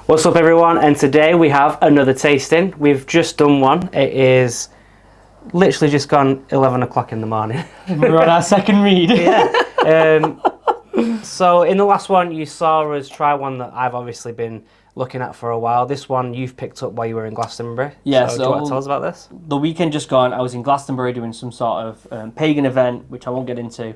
What's up everyone, and today we have another tasting. We've just done one. It is literally just gone 11 o'clock in the morning. We're on our second read. Yeah. So in the last one you saw us try one that I've obviously been looking at for a while. This one you've picked up while you were in Glastonbury. Yeah, so do you want to tell us about this? The weekend just gone, I was in Glastonbury doing some sort of pagan event, which I won't get into.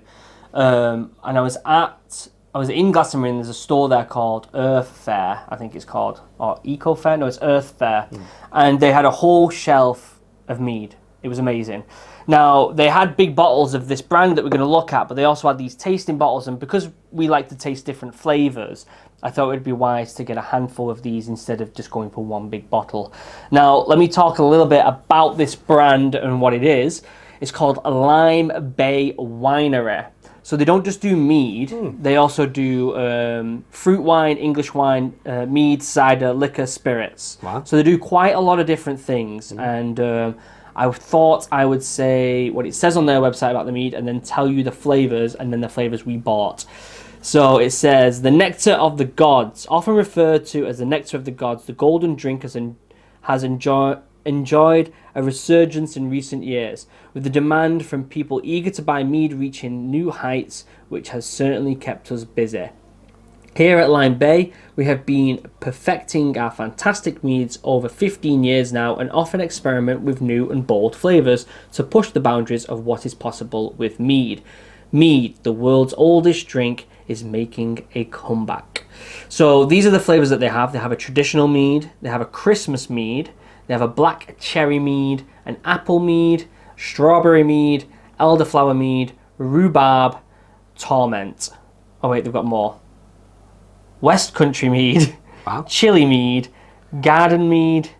And I was in Glastonbury and there's a store there called Earth Fair, I think it's called, or Eco Fair, no, it's Earth Fair. And they had a whole shelf of mead. It was amazing. Now, they had big bottles of this brand that we're going to look at, but they also had these tasting bottles, and because we like to taste different flavours, I thought it would be wise to get a handful of these instead of just going for one big bottle. Now, let me talk a little bit about this brand and what it is. It's called Lyme Bay Winery. So they don't just do mead, they also do fruit wine, English wine, mead, cider, liquor, spirits. Wow. So they do quite a lot of different things. And I thought I would say what it says on their website about the mead and then tell you the flavours and then the flavours we bought. So it says, the nectar of the gods, often referred to as the nectar of the gods, the golden drink has enjoyed a resurgence in recent years, with the demand from people eager to buy mead reaching new heights, which has certainly kept us busy. Here at Lyme Bay, we have been perfecting our fantastic meads over 15 years now and often experiment with new and bold flavours to push the boundaries of what is possible with mead. Mead, the world's oldest drink, is making a comeback. So these are the flavours that they have. They have a traditional mead, they have a Christmas mead, they have a black cherry mead, an apple mead, strawberry mead, elderflower mead, rhubarb, torment. Oh wait, they've got more. West Country mead, Wow. chili mead, garden mead,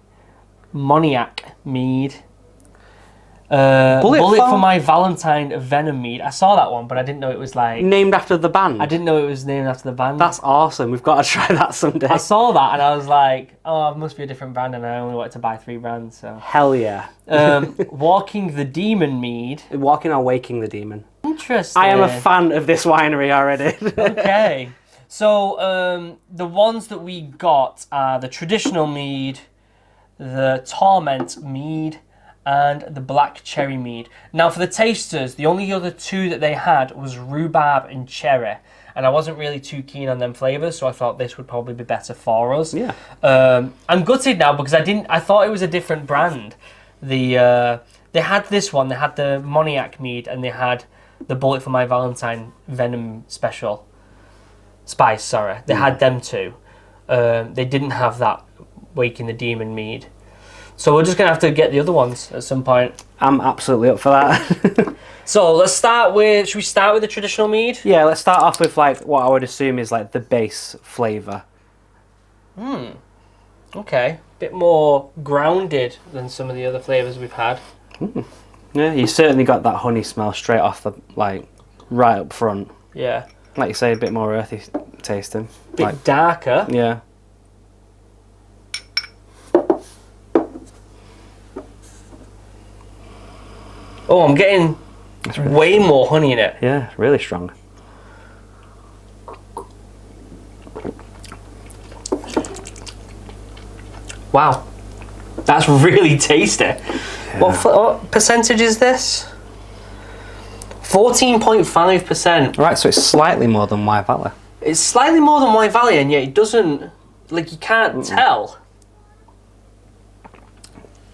Moniac mead, Bullet for My Valentine Venom mead. I saw that one, but I didn't know it was like... Named after the band? I didn't know it was named after the band. That's awesome. We've got to try that someday. I saw that and I was like, oh, it must be a different brand, and I only wanted to buy 3 brands, so... Hell yeah. Walking the Demon mead. Walking or Waking the Demon. Interesting. I am a fan of this winery already. Okay. So, the ones that we got are the traditional mead, the Torment mead, and the black cherry mead. Now, for the tasters, the only other 2 that they had was rhubarb and cherry, and I wasn't really too keen on them flavours, so I thought this would probably be better for us. Yeah. I'm gutted now because I thought it was a different brand. They had this one, they had the Moniac mead, and they had the Bullet for My Valentine Venom special. Spice, sorry. They had them 2. They didn't have that Waking the Demon mead. So we're just going to have to get the other ones at some point. I'm absolutely up for that. So let's start with, should we start with the traditional mead? Yeah, let's start off with like what I would assume is like the base flavour. Okay. Bit more grounded than some of the other flavours we've had. Yeah, you certainly got that honey smell straight off the, like, right up front. Yeah. Like you say, a bit more earthy tasting. Bit darker. Yeah. Oh, I'm getting way more honey in it. Yeah, really strong. Wow. That's really tasty. Yeah. What percentage is this? 14.5%. Right, so it's slightly more than Wye Valley. It's slightly more than Wye Valley, and yet it doesn't, like, you can't tell.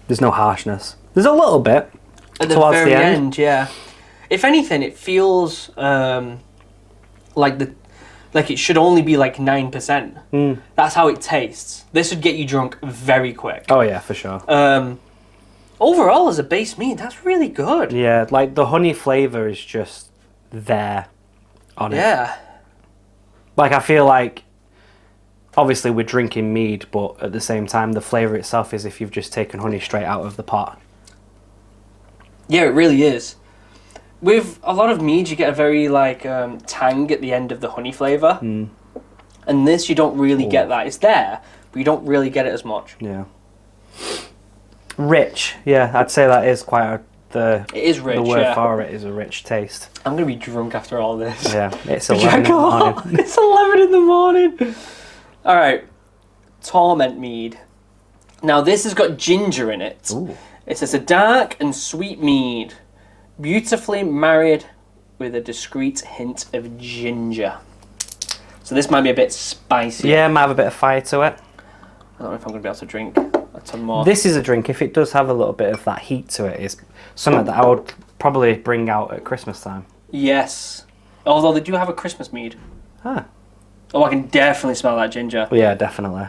There's no harshness. There's a little bit at the towards very the end. end, yeah. If anything, it feels like it should only be like 9%. That's how it tastes. This would get you drunk very quick. Oh yeah, for sure. Overall, as a base mead, that's really good. Yeah, like the honey flavour is just there on it. Yeah. Like I feel like, obviously we're drinking mead, but at the same time the flavour itself is if you've just taken honey straight out of the pot. Yeah, it really is. With a lot of mead, you get a very like tang at the end of the honey flavour. And this, you don't really get that. It's there, but you don't really get it as much. Yeah. Rich. Yeah, I'd say that is quite a It is rich, the word yeah. for it is a rich taste. I'm going to be drunk after all this. Yeah, it's 11 in the morning. It's 11 in the morning. All right. Torment Mead. Now this has got ginger in it. Ooh. It says a dark and sweet mead, beautifully married with a discreet hint of ginger. So this might be a bit spicy. Yeah, might have a bit of fire to it. I don't know if I'm going to be able to drink a ton more. This is a drink, if it does have a little bit of that heat to it, is something that I would probably bring out at Christmas time. Yes. Although they do have a Christmas mead. Ah. Oh, I can definitely smell that ginger. Yeah, definitely.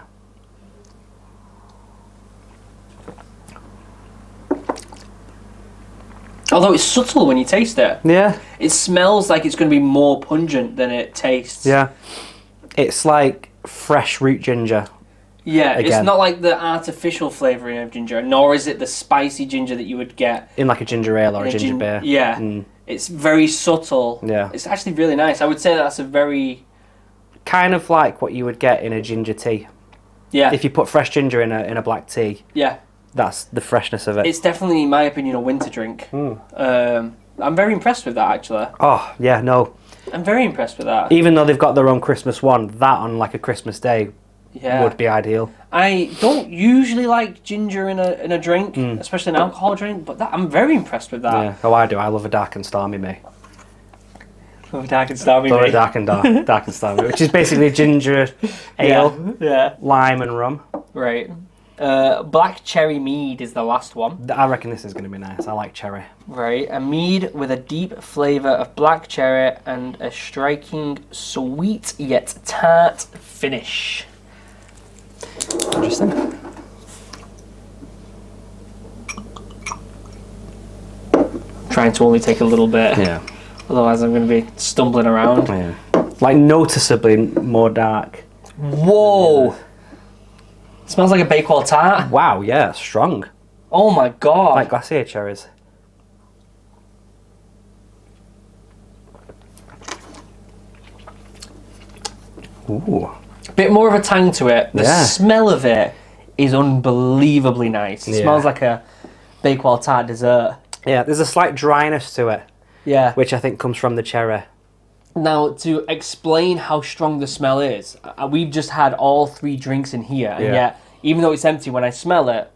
Although it's subtle when you taste it. Yeah. It smells like it's going to be more pungent than it tastes. Yeah. It's like fresh root ginger. Yeah, Again. It's not like the artificial flavouring of ginger, nor is it the spicy ginger that you would get In like a ginger ale or a ginger beer. Yeah. Mm. It's very subtle. Yeah. It's actually really nice. I would say that's a very... Kind of like what you would get in a ginger tea. Yeah. If you put fresh ginger in a black tea, Yeah. that's the freshness of it. It's definitely, in my opinion, a winter drink. I'm very impressed with that, actually. Oh, yeah, no. I'm very impressed with that. Even though they've got their own Christmas one, that on like a Christmas day Yeah. would be ideal. I don't usually like ginger in a drink, especially an alcohol drink, but I'm very impressed with that. Yeah. Oh, I do. I love a dark and stormy me. Oh, dark and stormy, Love a mate. dark and stormy, which is basically ginger ale, Yeah. lime and rum. Right. Black cherry mead is the last one. I reckon this is going to be nice. I like cherry. Right. A mead with a deep flavour of black cherry and a striking sweet yet tart finish. Interesting. Trying to only take a little bit. Yeah. Otherwise I'm going to be stumbling around. Yeah. Like noticeably more dark. Whoa! Smells like a Bakewell tart. Wow, yeah, strong. Oh my god. Like glacier cherries. Ooh. Bit more of a tang to it. The Yeah. smell of it is unbelievably nice. It Yeah. smells like a Bakewell tart dessert. Yeah, there's a slight dryness to it, Yeah. which I think comes from the cherry. Now, to explain how strong the smell is, we've just had all 3 drinks in here, and Yeah. yet, even though it's empty, when I smell it,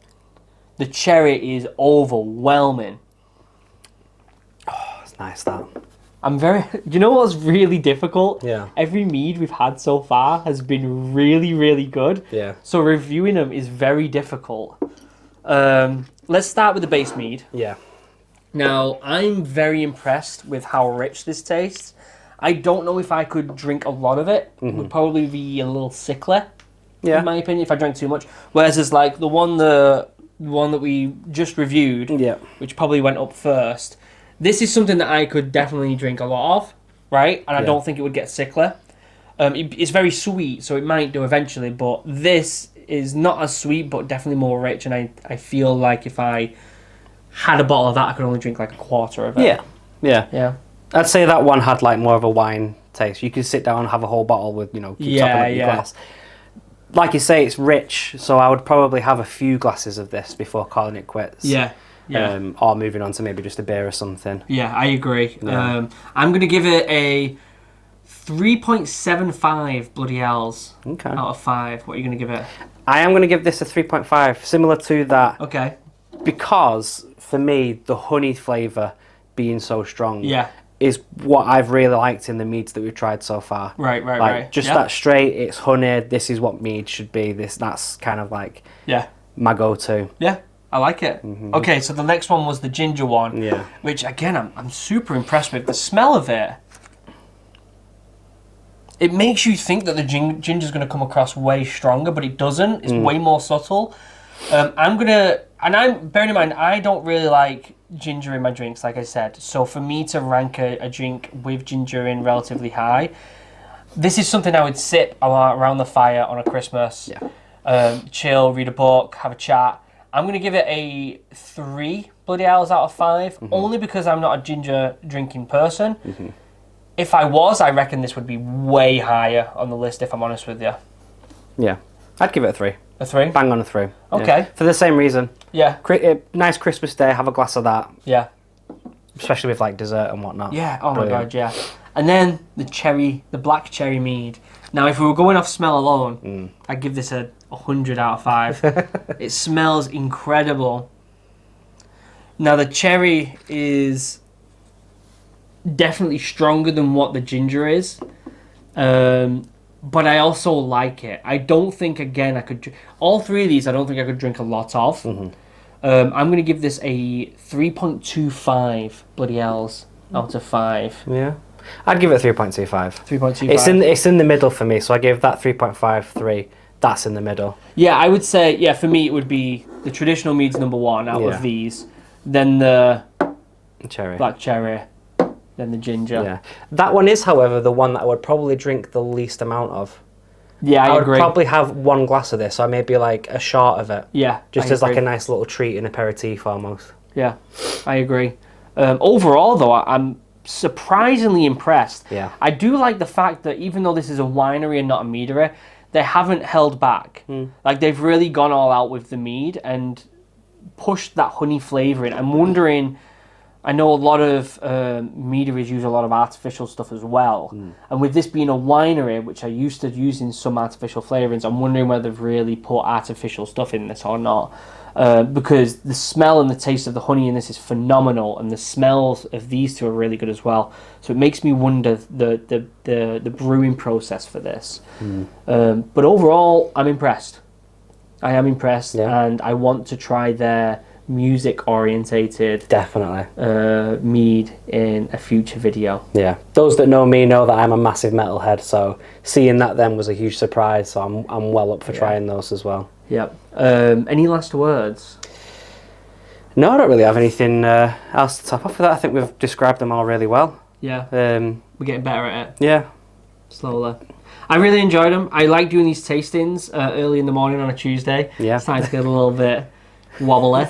the cherry is overwhelming. That's nice, that. I'm very... You know what's really difficult? Yeah. Every mead we've had so far has been really, really good. Yeah. So reviewing them is very difficult. Let's start with the base mead. Yeah. Now, I'm very impressed with how rich this tastes. I don't know if I could drink a lot of it. It would probably be a little sickly, Yeah. in my opinion, if I drank too much. Whereas it's like the one that we just reviewed, Yeah. which probably went up first. This is something that I could definitely drink a lot of, right? And I Yeah. don't think it would get sickly. It's very sweet, so it might do eventually, but this is not as sweet, but definitely more rich, and I feel like if I had a bottle of that, I could only drink like a quarter of it. Yeah. Yeah. Yeah. I'd say that one had like more of a wine taste. You could sit down and have a whole bottle with, keep topping up your glass. Like you say, it's rich, so I would probably have a few glasses of this before calling it quits. Yeah. Yeah. Or moving on to maybe just a beer or something. Yeah, I agree. Yeah. I'm going to give it a 3.75 bloody L's Okay. out of 5. What are you going to give it? I am going to give this a 3.5, similar to that, Okay. because for me, the honey flavour being so strong Yeah. is what I've really liked in the meads that we've tried so far. Right. Just Yeah. that straight, it's honey, this is what mead should be, that's kind of like Yeah. my go-to. Yeah. I like it. Okay, so the next one was the ginger one. Yeah. Which, again, I'm super impressed with. The smell of it, it makes you think that the ginger's going to come across way stronger, but it doesn't. It's way more subtle. Bearing in mind, I don't really like ginger in my drinks, like I said. So for me to rank a drink with ginger in relatively high, this is something I would sip around the fire on a Christmas. Yeah. Chill, read a book, have a chat. I'm going to give it a 3 bloody hours out of 5, only because I'm not a ginger drinking person. If I was, I reckon this would be way higher on the list, if I'm honest with you. Yeah. I'd give it a 3. A 3? Bang on a 3. Okay. Yeah. For the same reason. Yeah. Nice Christmas day, have a glass of that, Yeah. especially with like dessert and whatnot. Yeah. Oh Brilliant. my god, yeah. And then the black cherry mead. Now, if we were going off smell alone, I'd give this a 100 out of 5. It smells incredible. Now the cherry is definitely stronger than what the ginger is, but I also like it. I don't think, again, I could... All three of these I don't think I could drink a lot of. I'm going to give this a 3.25 bloody L's out of 5. Yeah. I'd give it 3.25. 3.25. It's in the middle for me, so I gave that 3.53. That's in the middle. Yeah, I would say, yeah, for me it would be the traditional mead's number 1 out of these, then the cherry, black cherry, then the ginger. Yeah, that one is, however, the one that I would probably drink the least amount of. Yeah, I agree. would probably have 1 glass of this, or maybe like a shot of it. Yeah, just as like a nice little treat and aperitif almost. Yeah, I agree. Overall, though, I'm surprisingly impressed. Yeah, I do like the fact that even though this is a winery and not a meadery, they haven't held back. Like, they've really gone all out with the mead and pushed that honey flavour in. I'm wondering, I know a lot of meaderies use a lot of artificial stuff as well. And with this being a winery, which are used to using some artificial flavourings, I'm wondering whether they've really put artificial stuff in this or not. Because the smell and the taste of the honey in this is phenomenal, and the smells of these two are really good as well. So it makes me wonder the brewing process for this. But overall, I'm impressed. I am impressed, and I want to try their music orientated mead in a future video. Yeah, those that know me know that I'm a massive metalhead, so seeing that then was a huge surprise, so I'm well up for trying those as well. Yep. Any last words? No, I don't really have anything else to top off of that. I think we've described them all really well. Yeah. We're getting better at it. Yeah. Slowly. I really enjoyed them. I like doing these tastings early in the morning on a Tuesday. Yeah. It's starting to get a little bit wobbly.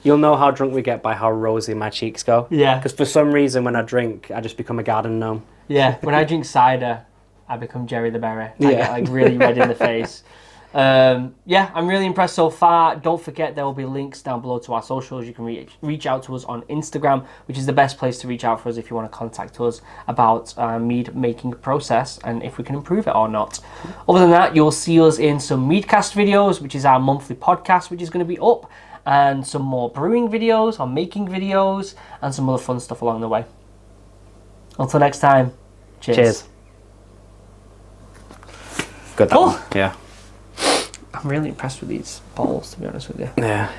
You'll know how drunk we get by how rosy my cheeks go. Yeah. Because for some reason when I drink, I just become a garden gnome. Yeah. When I drink cider, I become Jerry the Berry. I get like really red in the face. Yeah, I'm really impressed so far. Don't forget there will be links down below to our socials. You can reach out to us on Instagram, which is the best place to reach out for us if you want to contact us about mead making process and if we can improve it or not. Other than that, you'll see us in some Meadcast videos, which is our monthly podcast, which is going to be up, and some more brewing videos or making videos and some other fun stuff along the way. Until next time, cheers. Good. Cool. Yeah. I'm really impressed with these bottles, to be honest with you. Yeah.